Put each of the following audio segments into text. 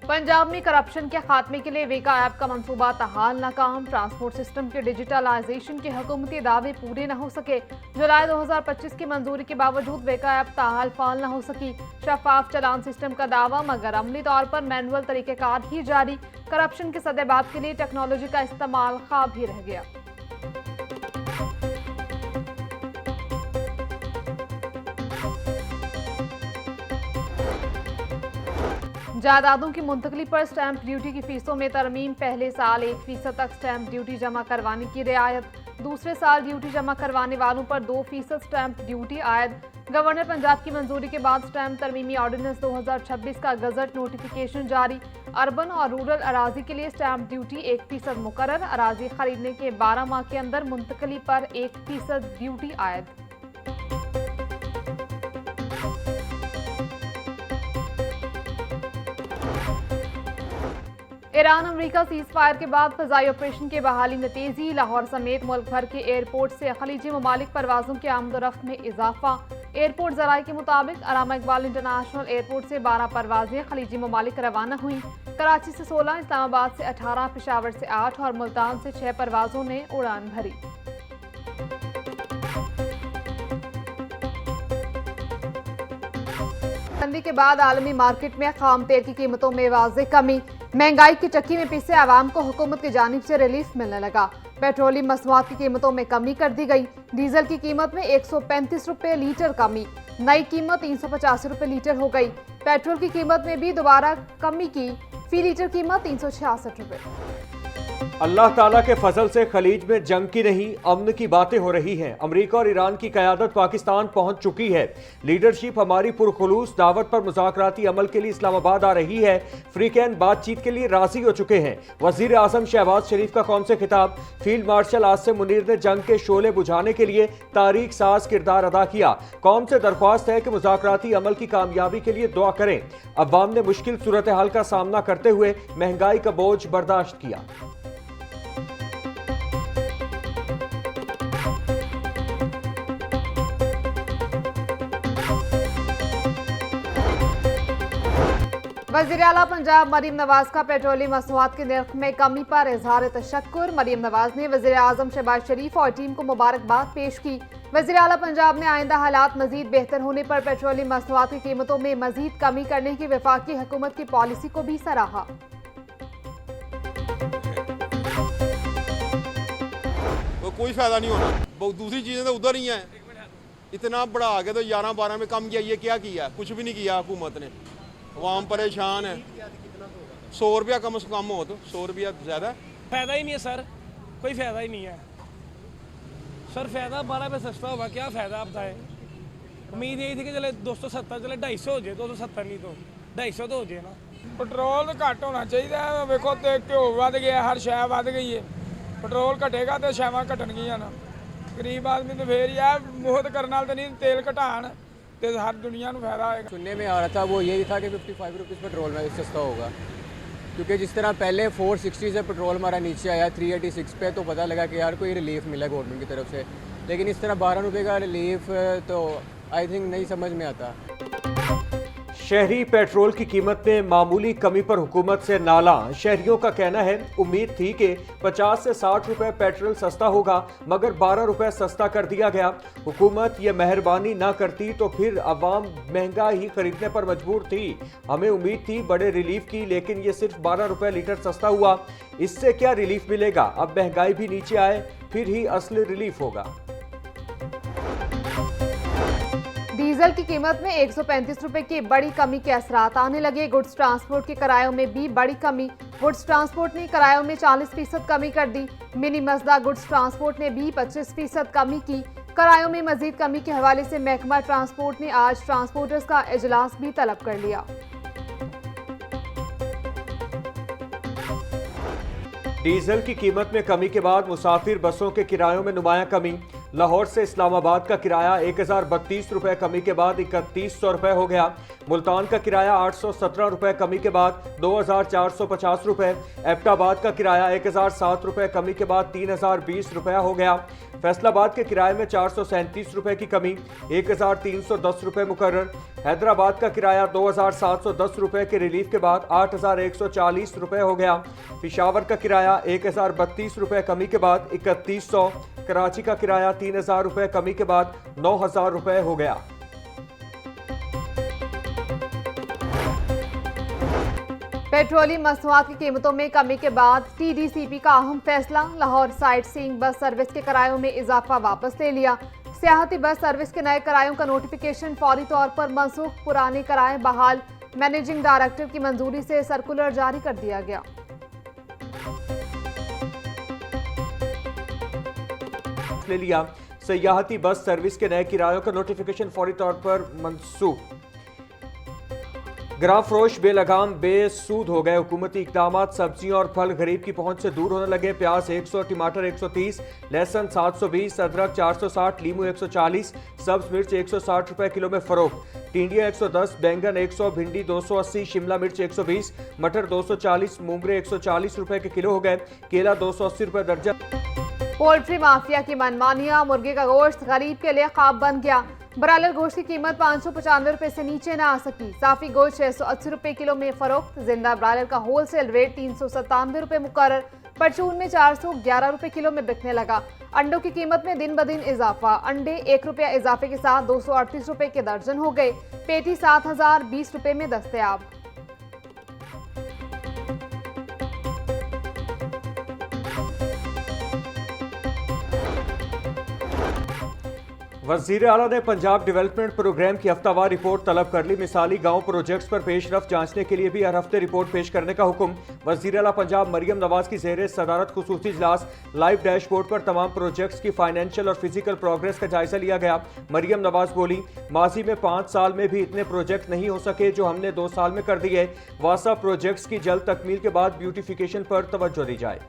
पंजाब में करप्शन के खात्मे के लिए वेका ऐप का मंसूबा तहाल नाकाम। ट्रांसपोर्ट सिस्टम के डिजिटलाइजेशन के हुकूमती दावे पूरे न हो सके। जुलाई 2025 की मंजूरी के बावजूद वेका ऐप ताहाल फाल न हो सकी। शफाफ चलान सिस्टम का दावा मगर अमली तौर पर मैनुअल तरीक़ेकार ही जारी। करप्शन के सदेबात के लिए टेक्नोलॉजी का इस्तेमाल ख्वाब ही रह गया। जायदादों की मुंतकली पर स्टैंप ड्यूटी की फीसों में तरमीम। पहले साल 1% तक स्टैंप ड्यूटी जमा करवाने की रियायत। दूसरे साल ड्यूटी जमा करवाने वालों पर 2% स्टैंप ड्यूटी आयद। गवर्नर पंजाब की मंजूरी के बाद स्टैंप तरमीमी ऑर्डिनेंस 2026 का गजट नोटिफिकेशन जारी। अर्बन और रूरल अराजी के लिए स्टैंप ड्यूटी 1% मुकर्रर। अराजी खरीदने के 12 माह के अंदर मुंतकली पर 1% ड्यूटी आयद। ईरान अमेरिका सीज फायर के बाद फजाई ऑपरेशन की बहाली में तेजी। लाहौर समेत मुल्क भर के एयरपोर्ट से खलीजी ममालिक परवाजों की आमदोरफ्त में इजाफा। एयरपोर्ट जराये के मुताबिक अलामा इकबाल इंटरनेशनल एयरपोर्ट से 12 परवाजें खलीजी ममालिक रवाना हुई। कराची से 16, इस्लामाबाद से 18, पेशावर से 8 और मुल्तान से 6 परवाजों ने उड़ान भरी। मंदी के बाद आलमी मार्केट में खाम तेल की कीमतों में वाज़ेह कमी। महंगाई की चक्की में पिसे आवाम को हुकूमत की जानिब से रिलीफ मिलने लगा। पेट्रोलियम मसनूआत की कीमतों में कमी कर दी गई। डीजल की कीमत में 135 रुपये लीटर कमी। नई कीमत 385 रुपये लीटर हो गई। पेट्रोल की कीमत में भी दोबारा कमी की। फी लीटर कीमत 366 रुपये। अल्लाह ताला के फजल से खलीज में जंग की नहीं अमन की बातें हो रही हैं। अमेरिका और ईरान की क़यादत पाकिस्तान पहुंच चुकी है। लीडरशिप हमारी पुरखुलूस दावत पर मुज़ाकराती अमल के लिए इस्लामाबाद आ रही है। फ्रीकैन बातचीत के लिए राजी हो चुके हैं। वज़ीर आज़म शहबाज शरीफ का कौम से खिताब। फील्ड मार्शल आसिम मुनीर ने जंग के शोले बुझाने के लिए तारीख साज किरदार अदा किया। कौम से दरख्वास्त है कि मुज़ाकराती अमल की कामयाबी के लिए दुआ करें। अवाम ने मुश्किल सूरत हाल का सामना करते हुए महंगाई का बोझ बर्दाश्त किया। वज़ीर आला पंजाब मरीम नवाज का पेट्रोलियम मसनूआत के निर्ख में कमी पर इजहार तशक्कुर। मरीम नवाज ने वज़ीर आज़म शहबाज शरीफ और टीम को मुबारकबाद पेश की। वज़ीर आला पंजाब ने आइंदा हालात मजीद बेहतर होने पर पेट्रोलियम मसनूआत की कीमतों में मजीद कमी करने की वफाकी हुकूमत की पॉलिसी को भी सराहा। तो कोई फायदा नहीं होना, बहुत दूसरी चीजें तो उधर ही हैं। इतना बढ़ा के तो 11-12 में कम किया, ये क्या किया? कुछ भी नहीं किया हुकूमत ने। आवाम परेशान है। 100 रुपया कम से कम हो तो 100 रुपया ज़्यादा फायदा ही नहीं है सर, कोई फायदा ही नहीं है सर। फायदा 12 रुपये सस्ता होगा, क्या फायदा आप बताएं। उम्मीद यही थी कि चले 270 चले 250 हो जाए, 270 नहीं तो 250 तो हो जाए ना। पेट्रोल घट होना चाहिए। वेखो तो घ्यो वध गया, हर शै वध गई है। पेट्रोल घटेगा तो शैवां घटनगियां ना। गरीब आदमी तो फिर ही है मोहत करने वाले तो नहीं, तेल घटान तो हर दुनिया को फायदा होगा। सुनने में आ रहा था वो यही था कि 55 रुपीज़ पेट्रोल में सस्ता होगा, क्योंकि जिस तरह पहले 460 से पेट्रोल हमारा नीचे आया 386 पे, तो पता लगा कि यार कोई रिलीफ मिला गवर्नमेंट की तरफ से। लेकिन इस तरह 12 रुपये का रिलीफ तो आई थिंक नहीं समझ में आता। शहरी पेट्रोल की कीमत में मामूली कमी पर हुकूमत से नाला। शहरियों का कहना है उम्मीद थी कि 50 से 60 रुपए पेट्रोल सस्ता होगा, मगर 12 रुपए सस्ता कर दिया गया। हुकूमत ये मेहरबानी ना करती तो फिर अवाम महंगा ही खरीदने पर मजबूर थी। हमें उम्मीद थी बड़े रिलीफ की, लेकिन ये सिर्फ 12 रुपए लीटर सस्ता हुआ। इससे क्या रिलीफ मिलेगा? अब महंगाई भी नीचे आए फिर ही असली रिलीफ होगा। डीजल की कीमत में 135 रुपए की बड़ी कमी के असरात आने लगे। गुड्स ट्रांसपोर्ट के किरायों में भी बड़ी कमी। गुड्स ट्रांसपोर्ट ने किरायों में 40% कमी कर दी। मिनी मजदा गुड्स ट्रांसपोर्ट ने भी 25% कमी की। किरायों में मजीद कमी के हवाले से महकमा ट्रांसपोर्ट ने आज ट्रांसपोर्टर्स का इजलास भी तलब कर लिया। डीजल की कीमत में कमी के बाद मुसाफिर बसों के किरायों में नुमायां कमी। लाहौर से इस्लामाबाद का किराया 1032 रुपए कमी के बाद 3100 रुपए हो गया। मुल्तान का किराया 817 रुपए कमी के बाद 2450 रुपए। एबटाबाद का किराया 1007 रुपए कमी के बाद 3020 रुपया हो गया। फैसलाबाद के किराए में 437 रुपए की कमी 1310 रुपए मुकर्रर। हैदराबाद का किराया 2710 रुपए के रिलीफ के बाद 8140 रुपए हो गया। पिशावर का किराया 1032 रुपए कमी के बाद 3100। कराची का किराया 3000 रुपए कमी के बाद 9000 रुपए हो गया। पेट्रोलियम मसनूआत की कीमतों में कमी के बाद TDCP का अहम फैसला। Lahore sight seeing bus service के किरायों में इजाफा वापस ले लिया। सियाहती बस सर्विस के नए किरायों का नोटिफिकेशन फौरी तौर पर मनसूख, पुराने किराए बहाल। मैनेजिंग डायरेक्टर की मंजूरी से सर्कुलर जारी कर दिया गया। ले लिया। सियाहती बस सर्विस के नए किरायों का नोटिफिकेशन फौरी तौर पर मनसूख। ग्राम फरोश बेलगाम बेसूद हो गए। हुकूमती इकदामात सब्जियों और फल गरीब की पहुंच से दूर होने लगे। प्याज 100, टमाटर 130, लहसुन 720, अदरक 460, लीमू 140, सब्ज मिर्च 160 रुपए किलो में फरोख्त। टिंडिया 110, बैंगन 100, भिंडी 280, शिमला मिर्च 120, मटर 240, मूंगरे 140 रुपए के किलो हो गए। केला 280 रुपए दर्जन। पोल्ट्री माफिया की मनमानियां। मुर्गे का गोश्त गरीब के लिए ख्वाब बन गया। ब्रायलर गोश्त की कीमत 595 रुपए से नीचे न आ सकी। साफी गोश्त 680 रुपए किलो में फरोख्त। जिंदा ब्रायलर का होलसेल रेट 397 रुपए मुकर्रर। परचून में 411 रुपए किलो में बिकने लगा। अंडों की कीमत में दिन ब दिन इजाफा। अंडे 1 रुपया इजाफे के साथ 238 रुपए के दर्जन हो गए। पेटी 7020 रुपए में दस्तयाब। वज़ीर आला ने पंजाब डेवलपमेंट प्रोग्राम की हफ्तावार रिपोर्ट तलब कर ली। मिसाली गांव प्रोजेक्ट्स पर पेशरफ्त जांचने के लिए भी हर हफ्ते रिपोर्ट पेश करने का हुक्म। वज़ीर आला पंजाब मरियम नवाज की ज़ेरे सदारत खुसूसी इजलास। लाइव डैशबोर्ड पर तमाम प्रोजेक्ट्स की फाइनेंशियल और फिजिकल प्रोग्रेस का जायजा लिया गया। मरियम नवाज बोली, माजी में 5 साल में भी इतने प्रोजेक्ट नहीं हो सके जो हमने 2 साल में कर दिए। वासा प्रोजेक्ट्स की जल्द तकमील के बाद ब्यूटिफिकेशन पर तवज्जो दी जाए।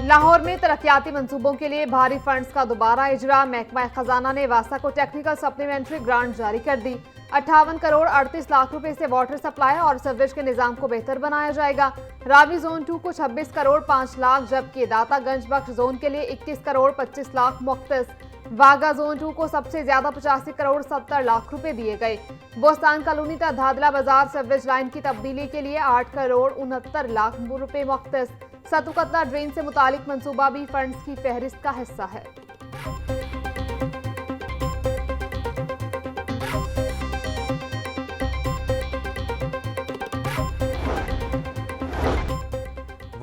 लाहौर में तरक्याती मंसूबों के लिए भारी फंड्स का दोबारा इजरा। महकमा खजाना ने वासा को टेक्निकल सप्लीमेंट्री ग्रांट जारी कर दी। 58 करोड़ 38 लाख रुपए से वाटर सप्लाई और सीवरेज के निजाम को बेहतर बनाया जाएगा। रावी जोन 2 को 26 करोड़ 5 लाख, जबकि दातागंज बख्श जोन के लिए 21 करोड़ 25 लाख मुख्तस। वागा जोन 2 को सबसे ज्यादा 85 करोड़ 70 लाख रुपए दिए गए। बोस्तान कॉलोनी तक धादला बाजार सीवरेज लाइन की तब्दीली के लिए 8 करोड़ 69 लाख रुपए मुख्तस। सतुकतला ड्रेन से मुतालिक मंसूबा भी फंड्स की फहरिस्त का हिस्सा है।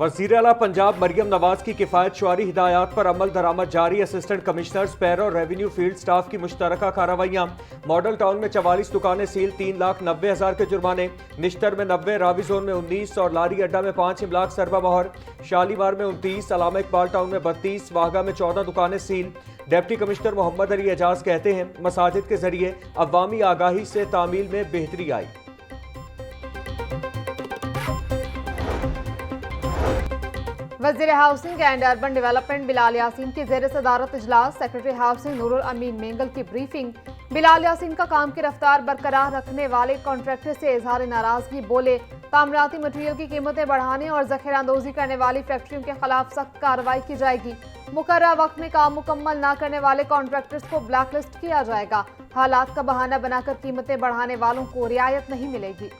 वज़ीर आला पंजाब मरियम नवाज की किफ़ायत शुमारी हिदायत पर अमल दरामद जारी। असिस्टेंट कमिश्नर्स पैर और रेवेन्यू फील्ड स्टाफ की मुश्तरका कार्रवाइयाँ। मॉडल टाउन में 44 दुकानें सील, 3,90,000 के जुर्माने। निश्तर में 90, रावी जोन में 19 और लारी अड्डा में 5 इमलाक सरबा मोहर। शालीमार में 29, अलामा इकबाल टाउन में 32, वाघा में 14 दुकानें सील। डिप्टी कमिश्नर मोहम्मद अली एजाज कहते हैं, मसाजिद के जरिए अवामी आगाही से तामील में बेहतरी आई। वज़ीर housing and urban development Bilal Yasin की ज़ेर सदारत इजलास। सेक्रेटरी हाउसिंग नूरुल अमीन मेंगल की ब्रीफिंग। बिलाल यासीन का काम की रफ्तार बरकरार रखने वाले कॉन्ट्रैक्टर से इजहार नाराजगी बोले। तामीराती मटीरियल की कीमतें बढ़ाने और जखीरांदोजी करने वाली फैक्ट्रियों के खिलाफ सख्त कार्रवाई की जाएगी। मुकर्रर वक्त में काम मुकम्मल न करने वाले कॉन्ट्रैक्टर्स को ब्लैकलिस्ट किया जाएगा। हालात का बहाना बनाकर कीमतें बढ़ाने वालों को रियायत नहीं मिलेगी।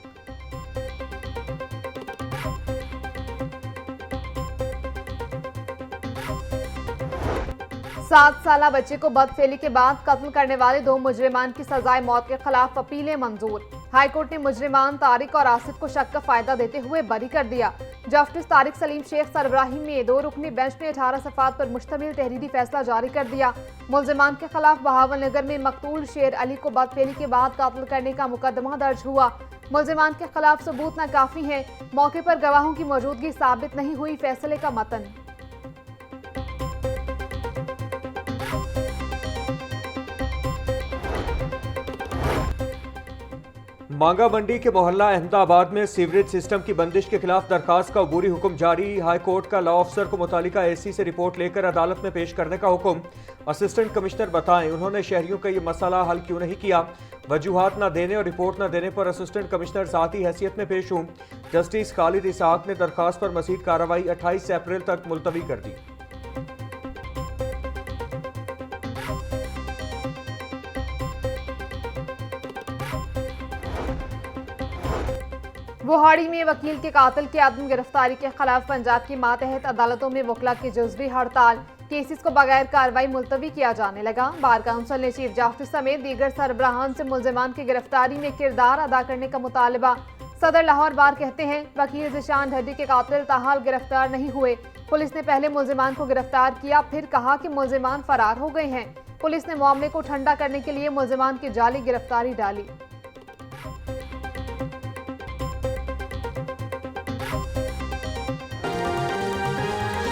7 साला बच्चे को बदफेली के बाद कत्ल करने वाले 2 मुजरिमान की सजाए मौत के खिलाफ अपीलें मंजूर। हाईकोर्ट ने मुजरिमान तारिक और आसिफ को शक का फायदा देते हुए बरी कर दिया। जस्टिस तारिक सलीम शेख सरबराही में 2 रुकनी बेंच ने 18 सफ़ात पर मुश्तमिल तहरीरी फैसला जारी कर दिया। मुलजिमान के खिलाफ बहावल नगर में मकतूल शेर अली को बदफेली के बाद कत्ल करने का मुकदमा दर्ज हुआ। मुलजिमान के खिलाफ सबूत नाकाफी है। मौके पर गवाहों की मौजूदगी साबित नहीं हुई। फैसले का मतन। मांगा मंडी के मोहल्ला अहमदाबाद में सीवरेज सिस्टम की बंदिश के खिलाफ दरखास्त का अबूरी हुक्म जारी। हाई कोर्ट का लॉ अफसर को मुतालिका एसी से रिपोर्ट लेकर अदालत में पेश करने का हुक्म। असिस्टेंट कमिश्नर बताएं उन्होंने शहरियों का ये मसला हल क्यों नहीं किया। वजूहात न देने और रिपोर्ट न देने पर असिस्टेंट कमिश्नर ज़ाती हैसियत में पेश हूं। जस्टिस खालिद इसहाक ने दरखास्त पर मज़ीद कार्रवाई 28 अप्रैल तक मुलतवी कर दी। वोहाड़ी में वकील के कातिल की आदम गिरफ्तारी के खिलाफ पंजाब की मातहत अदालतों में वकला की जुज़वी हड़ताल। केसेस को बगैर कार्रवाई मुलतवी किया जाने लगा। बार काउंसिल ने चीफ जस्टिस समेत दीगर सरबराहान से मुलजिमान की गिरफ्तारी में किरदार अदा करने का मुतालबा। सदर लाहौर बार कहते हैं वकील ज़िशान ढड्डी के कातिल ताहाल गिरफ्तार नहीं हुए। पुलिस ने पहले मुलजिमान को गिरफ्तार किया, फिर कहा कि मुलजिमान फरार हो गए हैं। पुलिस ने मामले को ठंडा करने के लिए मुलजिमान की जाली गिरफ्तारी डाली।